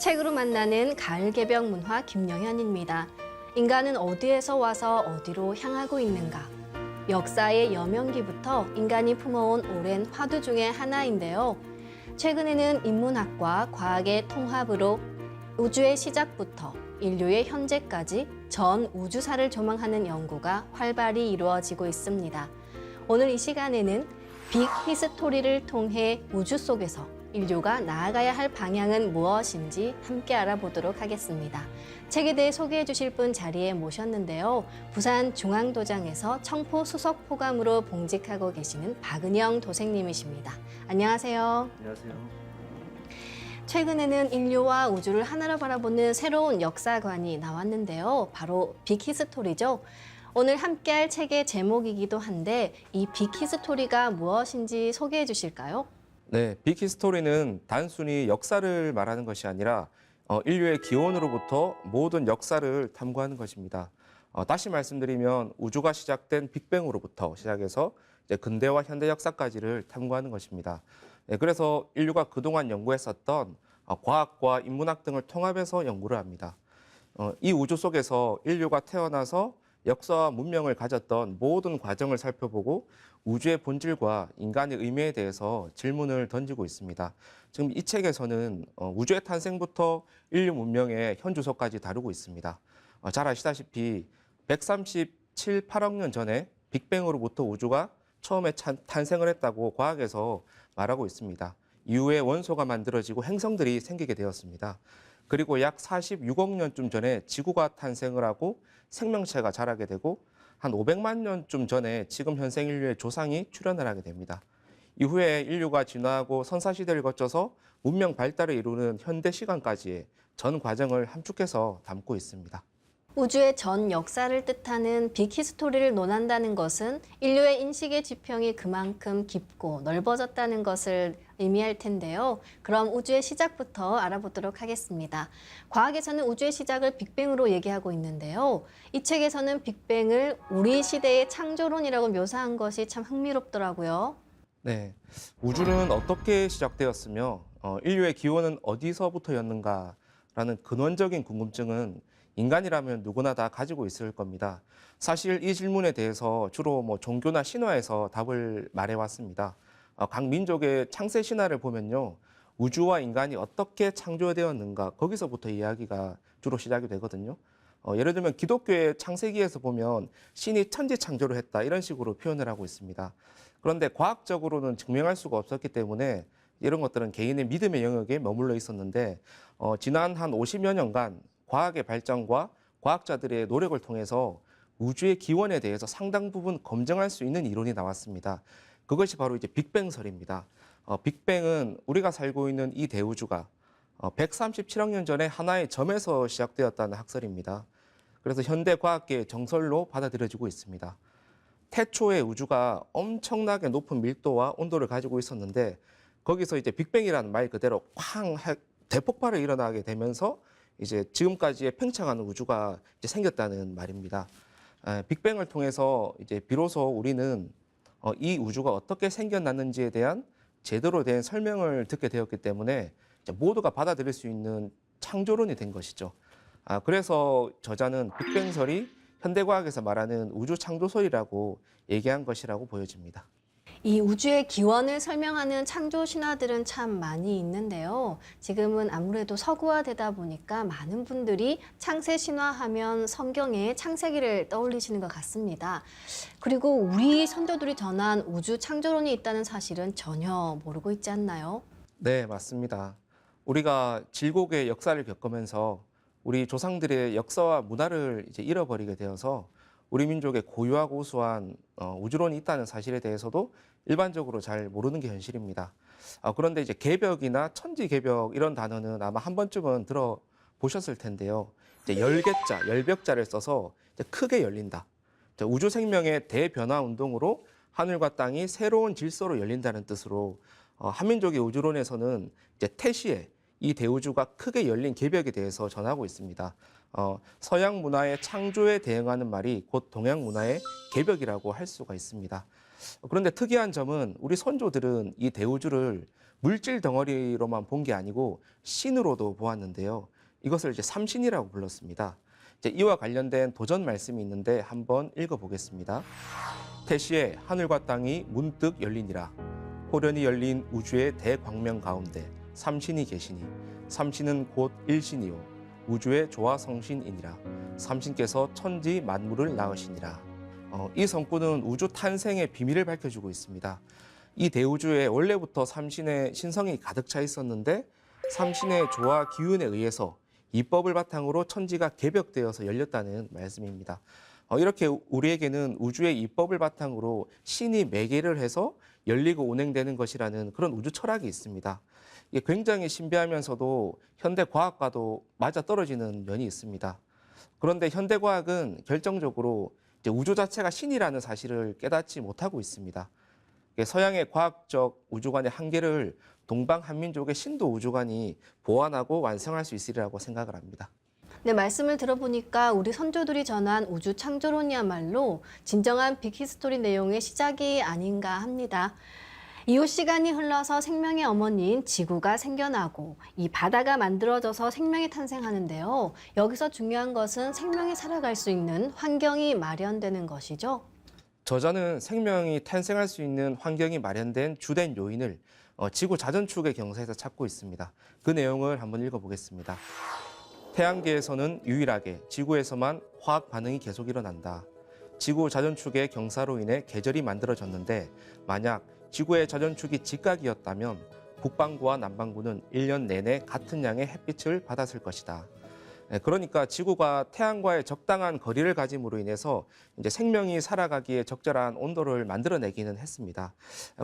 책으로 만나는 가을 개벽 문화 김영현입니다. 인간은 어디에서 와서 어디로 향하고 있는가? 역사의 여명기부터 인간이 품어온 오랜 화두 중에 하나인데요. 최근에는 인문학과 과학의 통합으로 우주의 시작부터 인류의 현재까지 전 우주사를 조망하는 연구가 활발히 이루어지고 있습니다. 오늘 이 시간에는 빅 히스토리를 통해 우주 속에서 인류가 나아가야 할 방향은 무엇인지 함께 알아보도록 하겠습니다. 책에 대해 소개해 주실 분 자리에 모셨는데요. 부산 중앙도장에서 청포 수석 포감으로 봉직하고 계시는 박은영 도생님이십니다. 안녕하세요. 안녕하세요. 최근에는 인류와 우주를 하나로 바라보는 새로운 역사관이 나왔는데요. 바로 빅 히스토리죠. 오늘 함께할 책의 제목이기도 한데 이 빅 히스토리가 무엇인지 소개해 주실까요? 네, 빅 히스토리는 단순히 역사를 말하는 것이 아니라 인류의 기원으로부터 모든 역사를 탐구하는 것입니다. 다시 말씀드리면 우주가 시작된 빅뱅으로부터 시작해서 이제 근대와 현대 역사까지를 탐구하는 것입니다. 네, 그래서 인류가 그동안 연구했었던 과학과 인문학 등을 통합해서 연구를 합니다. 이 우주 속에서 인류가 태어나서 역사와 문명을 가졌던 모든 과정을 살펴보고 우주의 본질과 인간의 의미에 대해서 질문을 던지고 있습니다. 지금 이 책에서는 우주의 탄생부터 인류 문명의 현주소까지 다루고 있습니다. 잘 아시다시피 137, 8억 년 전에 빅뱅으로부터 우주가 처음에 탄생을 했다고 과학에서 말하고 있습니다. 이후에 원소가 만들어지고 행성들이 생기게 되었습니다. 그리고 약 46억 년쯤 전에 지구가 탄생을 하고 생명체가 자라게 되고 한 500만 년쯤 전에 지금 현생 인류의 조상이 출현을 하게 됩니다. 이후에 인류가 진화하고 선사시대를 거쳐서 문명 발달을 이루는 현대 시간까지의 전 과정을 함축해서 담고 있습니다. 우주의 전 역사를 뜻하는 빅 히스토리를 논한다는 것은 인류의 인식의 지평이 그만큼 깊고 넓어졌다는 것을 의미할 텐데요. 그럼 우주의 시작부터 알아보도록 하겠습니다. 과학에서는 우주의 시작을 빅뱅으로 얘기하고 있는데요. 이 책에서는 빅뱅을 우리 시대의 창조론이라고 묘사한 것이 참 흥미롭더라고요. 네, 우주는 어떻게 시작되었으며 인류의 기원은 어디서부터였는가라는 근원적인 궁금증은 인간이라면 누구나 다 가지고 있을 겁니다. 사실 이 질문에 대해서 주로 종교나 신화에서 답을 말해왔습니다. 각 민족의 창세 신화를 보면요, 우주와 인간이 어떻게 창조되었는가 거기서부터 이야기가 주로 시작이 되거든요. 예를 들면 기독교의 창세기에서 보면 신이 천지 창조를 했다 이런 식으로 표현을 하고 있습니다. 그런데 과학적으로는 증명할 수가 없었기 때문에 이런 것들은 개인의 믿음의 영역에 머물러 있었는데 지난 한 50여 년간 과학의 발전과 과학자들의 노력을 통해서 우주의 기원에 대해서 상당 부분 검증할 수 있는 이론이 나왔습니다. 그것이 바로 이제 빅뱅설입니다. 빅뱅은 우리가 살고 있는 이 대우주가 137억 년 전에 하나의 점에서 시작되었다는 학설입니다. 그래서 현대 과학계의 정설로 받아들여지고 있습니다. 태초의 우주가 엄청나게 높은 밀도와 온도를 가지고 있었는데 거기서 이제 빅뱅이라는 말 그대로 쾅 대폭발이 일어나게 되면서 이제 지금까지의 팽창하는 우주가 이제 생겼다는 말입니다. 빅뱅을 통해서 이제 비로소 우리는 이 우주가 어떻게 생겨났는지에 대한 제대로 된 설명을 듣게 되었기 때문에 이제 모두가 받아들일 수 있는 창조론이 된 것이죠. 그래서 저자는 빅뱅설이 현대과학에서 말하는 우주 창조설이라고 얘기한 것이라고 보여집니다. 이 우주의 기원을 설명하는 창조 신화들은 참 많이 있는데요. 지금은 아무래도 서구화되다 보니까 많은 분들이 창세 신화하면 성경의 창세기를 떠올리시는 것 같습니다. 그리고 우리 선조들이 전한 우주 창조론이 있다는 사실은 전혀 모르고 있지 않나요? 네, 맞습니다. 우리가 질곡의 역사를 겪으면서 우리 조상들의 역사와 문화를 이제 잃어버리게 되어서 우리 민족의 고유하고 우수한 우주론이 있다는 사실에 대해서도 일반적으로 잘 모르는 게 현실입니다. 그런데 이제 개벽이나 천지개벽 이런 단어는 아마 한 번쯤은 들어보셨을 텐데요. 이제 열개자, 열벽자를 써서 이제 크게 열린다. 우주 생명의 대변화 운동으로 하늘과 땅이 새로운 질서로 열린다는 뜻으로 한민족의 우주론에서는 이제 태시에 이 대우주가 크게 열린 개벽에 대해서 전하고 있습니다. 서양 문화의 창조에 대응하는 말이 곧 동양 문화의 개벽이라고 할 수가 있습니다. 그런데 특이한 점은 우리 선조들은 이 대우주를 물질 덩어리로만 본 게 아니고 신으로도 보았는데요. 이것을 이제 삼신이라고 불렀습니다. 이제 이와 관련된 도전 말씀이 있는데 한번 읽어보겠습니다. 태시에 하늘과 땅이 문득 열리니라. 호련히 열린 우주의 대광명 가운데 삼신이 계시니 삼신은 곧 일신이요 우주의 조화성신이니라. 삼신께서 천지 만물을 낳으시니라. 이 성구는 우주 탄생의 비밀을 밝혀주고 있습니다. 이 대우주에 원래부터 삼신의 신성이 가득 차 있었는데 삼신의 조화 기운에 의해서 이법을 바탕으로 천지가 개벽되어서 열렸다는 말씀입니다. 이렇게 우리에게는 우주의 이법을 바탕으로 신이 매개를 해서 열리고 운행되는 것이라는 그런 우주 철학이 있습니다. 이게 굉장히 신비하면서도 현대 과학과도 맞아떨어지는 면이 있습니다. 그런데 현대 과학은 결정적으로 이제 우주 자체가 신이라는 사실을 깨닫지 못하고 있습니다. 서양의 과학적 우주관의 한계를 동방 한민족의 신도 우주관이 보완하고 완성할 수 있으리라고 생각을 합니다. 네, 말씀을 들어보니까 우리 선조들이 전한 우주 창조론이야말로 진정한 빅히스토리 내용의 시작이 아닌가 합니다. 이후 시간이 흘러서 생명의 어머니인 지구가 생겨나고 이 바다가 만들어져서 생명이 탄생하는데요. 여기서 중요한 것은 생명이 살아갈 수 있는 환경이 마련되는 것이죠. 저자는 생명이 탄생할 수 있는 환경이 마련된 주된 요인을 지구 자전축의 경사에서 찾고 있습니다. 그 내용을 한번 읽어보겠습니다. 태양계에서는 유일하게 지구에서만 화학 반응이 계속 일어난다. 지구 자전축의 경사로 인해 계절이 만들어졌는데 만약 지구의 자전축이 직각이었다면 북반구와 남반구는 1년 내내 같은 양의 햇빛을 받았을 것이다. 그러니까 지구가 태양과의 적당한 거리를 가짐으로 인해서 이제 생명이 살아가기에 적절한 온도를 만들어내기는 했습니다.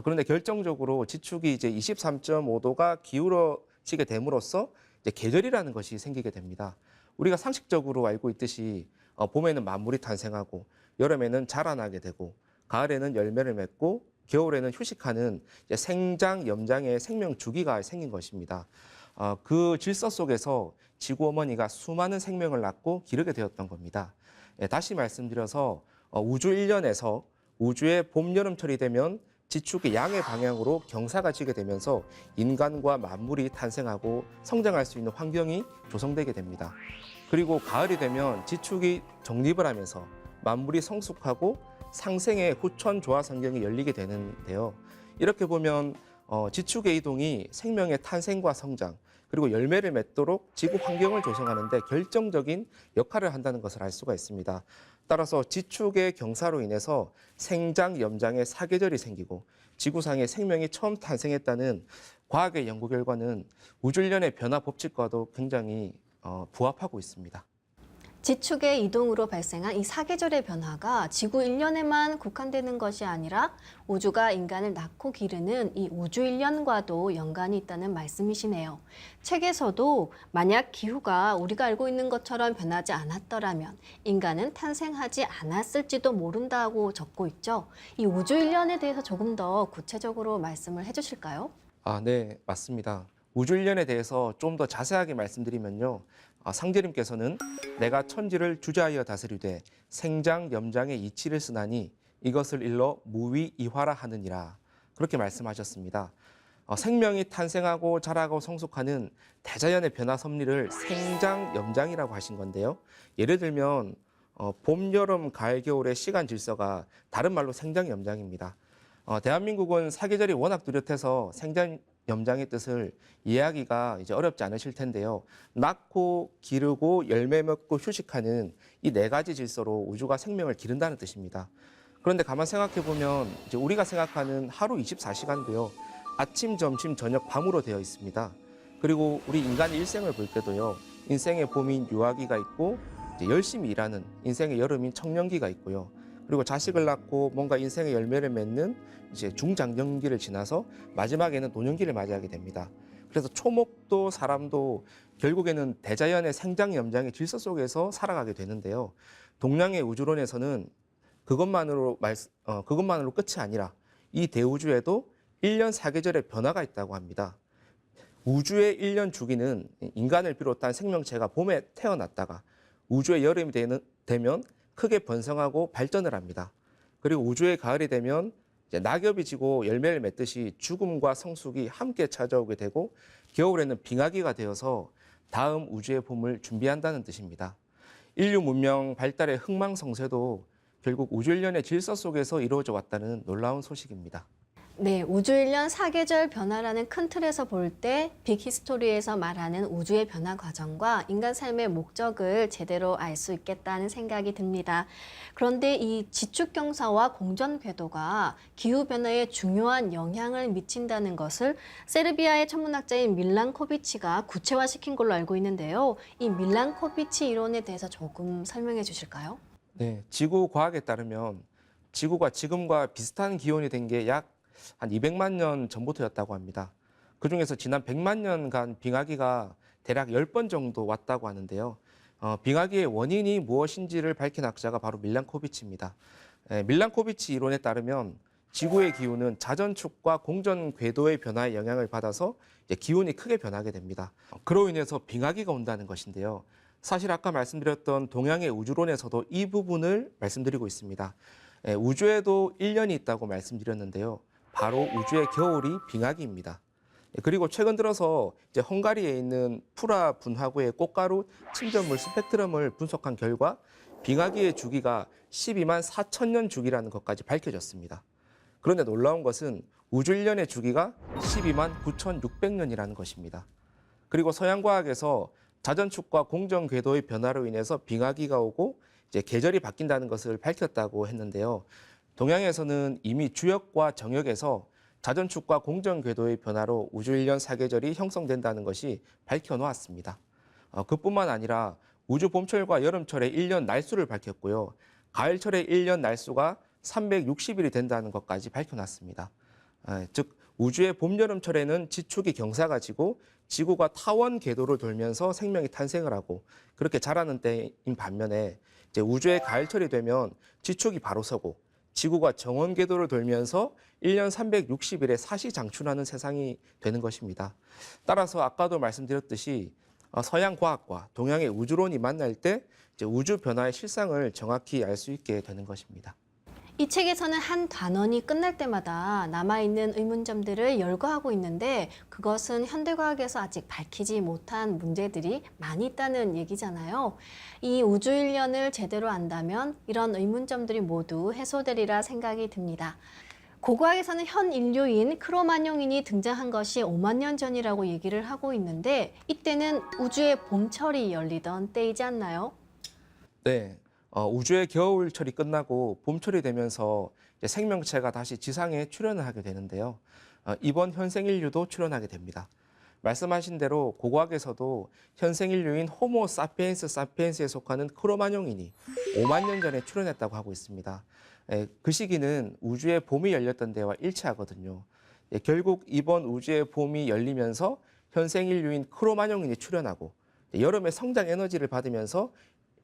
그런데 결정적으로 지축이 이제 23.5도가 기울어지게 됨으로써 이제 계절이라는 것이 생기게 됩니다. 우리가 상식적으로 알고 있듯이 봄에는 만물이 탄생하고 여름에는 자라나게 되고 가을에는 열매를 맺고 겨울에는 휴식하는 이제 생장, 염장의 생명 주기가 생긴 것입니다. 그 질서 속에서 지구 어머니가 수많은 생명을 낳고 기르게 되었던 겁니다. 다시 말씀드려서 우주 일련에서 우주의 봄, 여름철이 되면 지축이 양의 방향으로 경사가 지게 되면서 인간과 만물이 탄생하고 성장할 수 있는 환경이 조성되게 됩니다. 그리고 가을이 되면 지축이 정립을 하면서 만물이 성숙하고 상생의 후천 조화 성경이 열리게 되는데요. 이렇게 보면 지축의 이동이 생명의 탄생과 성장 그리고 열매를 맺도록 지구 환경을 조성하는 데 결정적인 역할을 한다는 것을 알 수가 있습니다. 따라서 지축의 경사로 인해서 생장, 염장의 사계절이 생기고 지구상에 생명이 처음 탄생했다는 과학의 연구 결과는 우주일련의 변화 법칙과도 굉장히 부합하고 있습니다. 지축의 이동으로 발생한 이 사계절의 변화가 지구 일련에만 국한되는 것이 아니라 우주가 인간을 낳고 기르는 이 우주 일련과도 연관이 있다는 말씀이시네요. 책에서도 만약 기후가 우리가 알고 있는 것처럼 변하지 않았더라면 인간은 탄생하지 않았을지도 모른다고 적고 있죠. 이 우주 일련에 대해서 조금 더 구체적으로 말씀을 해주실까요? 네, 맞습니다. 우주 일련에 대해서 좀 더 자세하게 말씀드리면요. 상제님께서는 내가 천지를 주자하여 다스리되 생장 염장의 이치를 쓰나니 이것을 일러 무위이화라 하느니라 그렇게 말씀하셨습니다. 생명이 탄생하고 자라고 성숙하는 대자연의 변화 섭리를 생장 염장이라고 하신 건데요. 예를 들면 봄, 여름, 가을, 겨울의 시간 질서가 다른 말로 생장 염장입니다. 대한민국은 사계절이 워낙 뚜렷해서 생장 염장의 뜻을 이해하기가 이제 어렵지 않으실 텐데요. 낳고 기르고 열매 맺고 휴식하는 이 네 가지 질서로 우주가 생명을 기른다는 뜻입니다. 그런데 가만 생각해 보면 이제 우리가 생각하는 하루 24시간도요. 아침, 점심, 저녁, 밤으로 되어 있습니다. 그리고 우리 인간의 일생을 볼 때도요. 인생의 봄인 유아기가 있고 이제 열심히 일하는 인생의 여름인 청년기가 있고요. 그리고 자식을 낳고 뭔가 인생의 열매를 맺는 이제 중장년기를 지나서 마지막에는 노년기를 맞이하게 됩니다. 그래서 초목도 사람도 결국에는 대자연의 생장 염장의 질서 속에서 살아가게 되는데요. 동양의 우주론에서는 그것만으로 끝이 아니라 이 대우주에도 1년 사계절의 변화가 있다고 합니다. 우주의 1년 주기는 인간을 비롯한 생명체가 봄에 태어났다가 우주의 여름이 되면 크게 번성하고 발전을 합니다. 그리고 우주의 가을이 되면 이제 낙엽이 지고 열매를 맺듯이 죽음과 성숙이 함께 찾아오게 되고 겨울에는 빙하기가 되어서 다음 우주의 봄을 준비한다는 뜻입니다. 인류 문명 발달의 흥망성쇠도 결국 우주일련의 질서 속에서 이루어져 왔다는 놀라운 소식입니다. 네, 우주일련 사계절 변화라는 큰 틀에서 볼 때 빅히스토리에서 말하는 우주의 변화 과정과 인간 삶의 목적을 제대로 알 수 있겠다는 생각이 듭니다. 그런데 이 지축경사와 공전궤도가 기후변화에 중요한 영향을 미친다는 것을 세르비아의 천문학자인 밀란코비치가 구체화시킨 걸로 알고 있는데요. 이 밀란코비치 이론에 대해서 조금 설명해 주실까요? 네, 지구 과학에 따르면 지구가 지금과 비슷한 기온이 된 게 약 한 200만 년 전부터였다고 합니다. 그중에서 지난 100만 년간 빙하기가 대략 10번 정도 왔다고 하는데요. 빙하기의 원인이 무엇인지를 밝힌 학자가 바로 밀란코비치입니다. 밀란코비치 이론에 따르면 지구의 기후는 자전축과 공전 궤도의 변화에 영향을 받아서 이제 기온이 크게 변하게 됩니다. 그로 인해서 빙하기가 온다는 것인데요. 사실 아까 말씀드렸던 동양의 우주론에서도 이 부분을 말씀드리고 있습니다. 우주에도 1년이 있다고 말씀드렸는데요. 바로 우주의 겨울이 빙하기입니다. 그리고 최근 들어서 이제 헝가리에 있는 프라 분화구의 꽃가루 침전물 스펙트럼을 분석한 결과 빙하기의 주기가 12만 4천 년 주기라는 것까지 밝혀졌습니다. 그런데 놀라운 것은 우주 1년의 주기가 12만 9,600년이라는 것입니다. 그리고 서양 과학에서 자전축과 공전 궤도의 변화로 인해서 빙하기가 오고 이제 계절이 바뀐다는 것을 밝혔다고 했는데요. 동양에서는 이미 주역과 정역에서 자전축과 공전 궤도의 변화로 우주 1년 사계절이 형성된다는 것이 밝혀놓았습니다. 그뿐만 아니라 우주 봄철과 여름철의 1년 날수를 밝혔고요. 가을철의 1년 날수가 360일이 된다는 것까지 밝혀놨습니다. 즉 우주의 봄, 여름철에는 지축이 경사가 지고 지구가 타원 궤도를 돌면서 생명이 탄생을 하고 그렇게 자라는 때인 반면에 이제 우주의 가을철이 되면 지축이 바로 서고 지구가 정원 궤도를 돌면서 1년 360일에 사시장춘하는 세상이 되는 것입니다. 따라서 아까도 말씀드렸듯이 서양 과학과 동양의 우주론이 만날 때 이제 우주 변화의 실상을 정확히 알 수 있게 되는 것입니다. 이 책에서는 한 단원이 끝날 때마다 남아있는 의문점들을 열거하고 있는데 그것은 현대과학에서 아직 밝히지 못한 문제들이 많이 있다는 얘기잖아요. 이 우주일련을 제대로 안다면 이런 의문점들이 모두 해소되리라 생각이 듭니다. 고고학에서는 현 인류인 크로마뇽인이 등장한 것이 5만 년 전이라고 얘기를 하고 있는데 이때는 우주의 봄철이 열리던 때이지 않나요? 네. 우주의 겨울철이 끝나고 봄철이 되면서 이제 생명체가 다시 지상에 출현을 하게 되는데요. 이번 현생 인류도 출현하게 됩니다. 말씀하신 대로 고고학에서도 현생 인류인 호모 사피엔스 사피엔스에 속하는 크로마뇽인이 5만 년 전에 출현했다고 하고 있습니다. 그 시기는 우주의 봄이 열렸던 때와 일치하거든요. 결국 이번 우주의 봄이 열리면서 현생 인류인 크로마뇽인이 출현하고 여름의 성장 에너지를 받으면서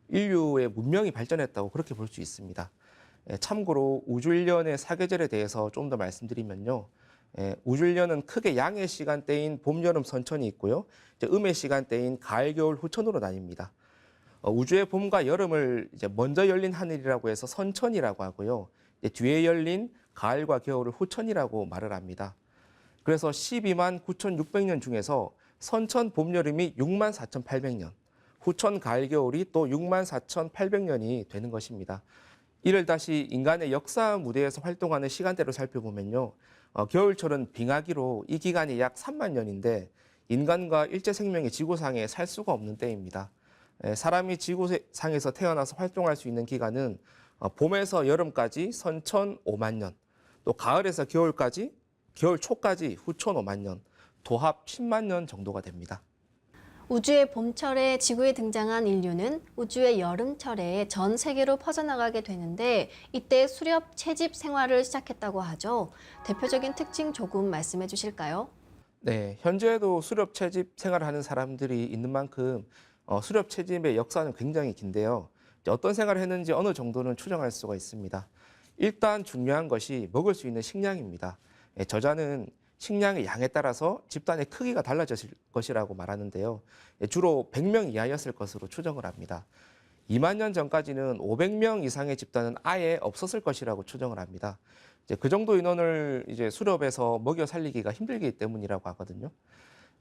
인류의 문명이 발전했다고 그렇게 볼 수 있습니다. 참고로 우주일련의 사계절에 대해서 좀 더 말씀드리면요. 우주일련은 크게 양의 시간대인 봄, 여름, 선천이 있고요. 음의 시간대인 가을, 겨울, 후천으로 나뉩니다. 우주의 봄과 여름을 이제 먼저 열린 하늘이라고 해서 선천이라고 하고요. 뒤에 열린 가을과 겨울을 후천이라고 말을 합니다. 그래서 12만 9,600년 중에서 선천, 봄, 여름이 6만 4,800년, 후천, 가을, 겨울이 또 6만 4,800년이 되는 것입니다. 이를 다시 인간의 역사 무대에서 활동하는 시간대로 살펴보면요. 겨울철은 빙하기로 이 기간이 약 3만 년인데 인간과 일체 생명이 지구상에 살 수가 없는 때입니다. 사람이 지구상에서 태어나서 활동할 수 있는 기간은 봄에서 여름까지 선천 5만 년, 또 가을에서 겨울까지, 겨울 초까지 후천 5만 년, 도합 10만 년 정도가 됩니다. 우주의 봄철에 지구에 등장한 인류는 우주의 여름철에 전 세계로 퍼져나가게 되는데 이때 수렵 채집 생활을 시작했다고 하죠. 대표적인 특징 조금 말씀해 주실까요? 네, 현재에도 수렵 채집 생활을 하는 사람들이 있는 만큼 수렵 채집의 역사는 굉장히 긴데요. 어떤 생활을 했는지 어느 정도는 추정할 수가 있습니다. 일단 중요한 것이 먹을 수 있는 식량입니다. 저자는 식량의 양에 따라서 집단의 크기가 달라졌을 것이라고 말하는데요. 주로 100명 이하였을 것으로 추정을 합니다. 2만 년 전까지는 500명 이상의 집단은 아예 없었을 것이라고 추정을 합니다. 이제 그 정도 인원을 이제 수렵해서 먹여 살리기가 힘들기 때문이라고 하거든요.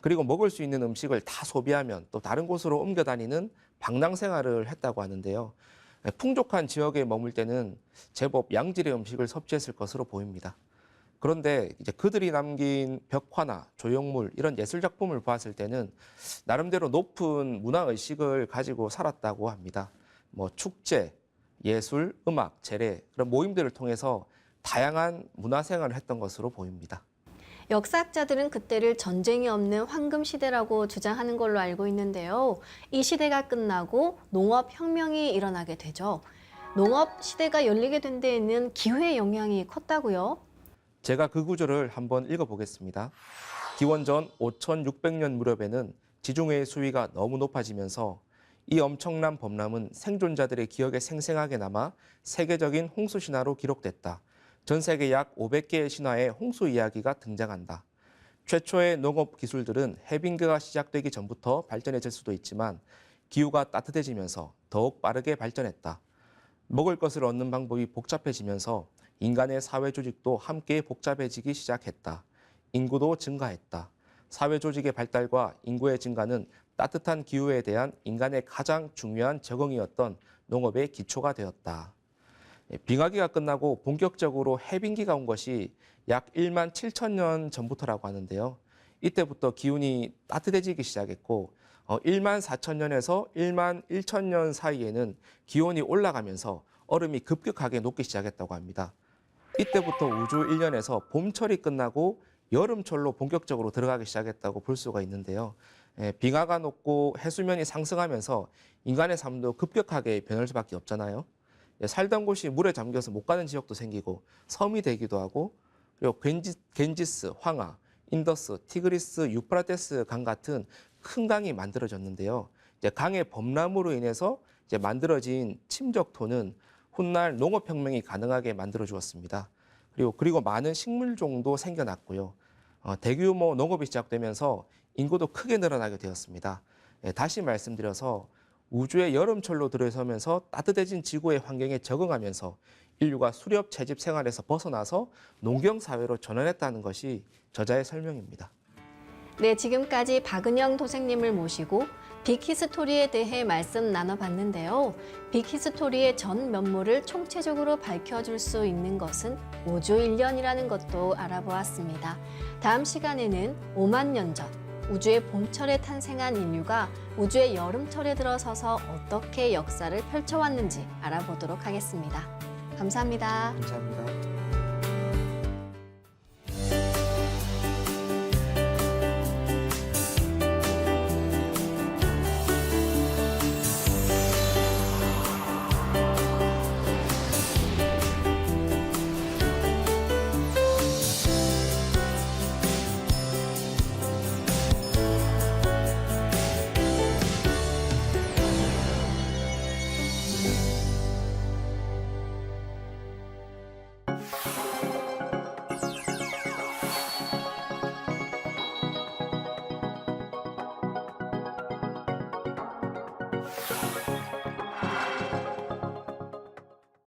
그리고 먹을 수 있는 음식을 다 소비하면 또 다른 곳으로 옮겨 다니는 방랑 생활을 했다고 하는데요. 풍족한 지역에 머물 때는 제법 양질의 음식을 섭취했을 것으로 보입니다. 그런데 이제 그들이 남긴 벽화나 조형물 이런 예술 작품을 보았을 때는 나름대로 높은 문화 의식을 가지고 살았다고 합니다. 뭐 축제, 예술, 음악, 재래 그런 모임들을 통해서 다양한 문화 생활을 했던 것으로 보입니다. 역사학자들은 그때를 전쟁이 없는 황금 시대라고 주장하는 걸로 알고 있는데요. 이 시대가 끝나고 농업혁명이 일어나게 되죠. 농업 시대가 열리게 된 데에는 기후의 영향이 컸다고요? 제가 그 구절을 한번 읽어보겠습니다. 기원전 5600년 무렵에는 지중해의 수위가 너무 높아지면서 이 엄청난 범람은 생존자들의 기억에 생생하게 남아 세계적인 홍수 신화로 기록됐다. 전 세계 약 500개의 신화에 홍수 이야기가 등장한다. 최초의 농업 기술들은 해빙계가 시작되기 전부터 발전했을 수도 있지만 기후가 따뜻해지면서 더욱 빠르게 발전했다. 먹을 것을 얻는 방법이 복잡해지면서 인간의 사회 조직도 함께 복잡해지기 시작했다. 인구도 증가했다. 사회 조직의 발달과 인구의 증가는 따뜻한 기후에 대한 인간의 가장 중요한 적응이었던 농업의 기초가 되었다. 빙하기가 끝나고 본격적으로 해빙기가 온 것이 약 1만 7천 년 전부터라고 하는데요. 이때부터 기온이 따뜻해지기 시작했고 1만 4천 년에서 1만 1천 년 사이에는 기온이 올라가면서 얼음이 급격하게 녹기 시작했다고 합니다. 이때부터 우주 일년에서 봄철이 끝나고 여름철로 본격적으로 들어가기 시작했다고 볼 수가 있는데요. 빙하가 녹고 해수면이 상승하면서 인간의 삶도 급격하게 변할 수밖에 없잖아요. 살던 곳이 물에 잠겨서 못 가는 지역도 생기고 섬이 되기도 하고 그리고 겐지스, 황하, 인더스, 티그리스, 유프라테스 강 같은 큰 강이 만들어졌는데요. 이제 강의 범람으로 인해서 이제 만들어진 침적토는 훗날 농업혁명이 가능하게 만들어 주었습니다. 그리고 많은 식물종도 생겨났고요. 대규모 농업이 시작되면서 인구도 크게 늘어나게 되었습니다. 다시 말씀드려서 우주의 여름철로 들어서면서 따뜻해진 지구의 환경에 적응하면서 인류가 수렵 채집 생활에서 벗어나서 농경 사회로 전환했다는 것이 저자의 설명입니다. 네, 지금까지 박은영 도생님을 모시고 빅히스토리에 대해 말씀 나눠봤는데요. 빅히스토리의 전 면모를 총체적으로 밝혀줄 수 있는 것은 우주 일년이라는 것도 알아보았습니다. 다음 시간에는 5만 년 전 우주의 봄철에 탄생한 인류가 우주의 여름철에 들어서서 어떻게 역사를 펼쳐왔는지 알아보도록 하겠습니다. 감사합니다. 감사합니다.